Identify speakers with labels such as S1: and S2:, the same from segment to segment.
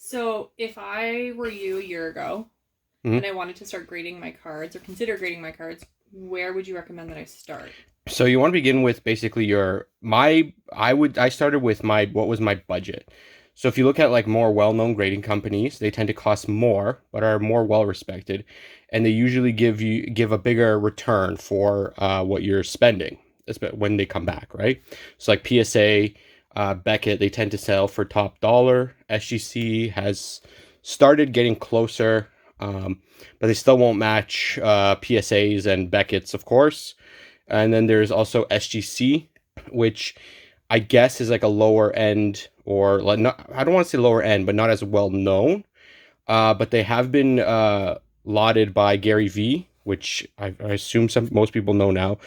S1: So if I were you a year ago and
S2: Mhm.
S1: I wanted to start grading my cards or consider grading my cards, where would you recommend that I start?
S2: So you want to begin with basically your my I started with my what was my budget. So if you look at like more well-known grading companies, they tend to cost more but are more well respected, and they usually give a bigger return for what you're spending when they come back, right? So like PSA, Beckett, they tend to sell for top dollar. SGC has started getting closer, but they still won't match PSAs and Beckett's, of course. And then there's also SGC, which I guess is like a lower end or like not, I don't want to say lower end, but not as well known. But they have been lauded by Gary V, which I assume most people know now,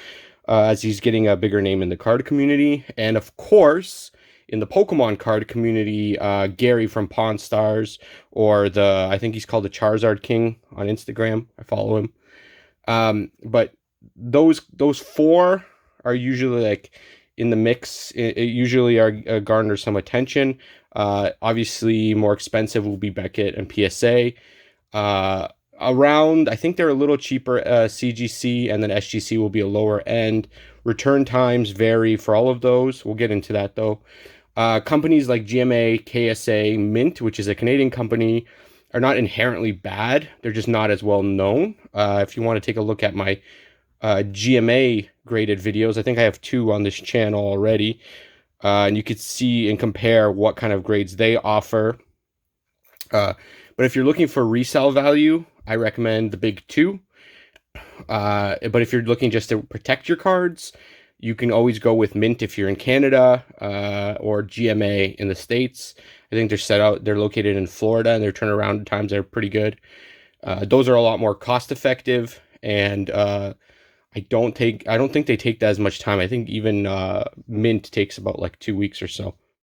S2: as he's getting a bigger name in the card community, and of course in the Pokemon card community, Gary from Pawn Stars, or the I think he's called the Charizard King on Instagram. I follow him. But those four are usually like in the mix. It usually are garner some attention. Obviously, more expensive will be Beckett and PSA. Uh, Around, I think they're a little cheaper. CGC and then SGC will be a lower end. Return times vary for all of those. We'll get into that though. Companies like GMA, KSA, Mint, which is a Canadian company, are not inherently bad. They're just not as well known. If you want to take a look at my GMA graded videos, I think I have two on this channel already. And you could see and compare what kind of grades they offer. Uh, but if you're looking for resale value, I recommend the big two. But if you're looking just to protect your cards, you can always go with Mint if you're in Canada, or GMA in the States. I think they're located in Florida, and their turnaround times are pretty good. Those are a lot more cost effective, and I don't think they take that as much time. I think even Mint takes about like 2 weeks or so.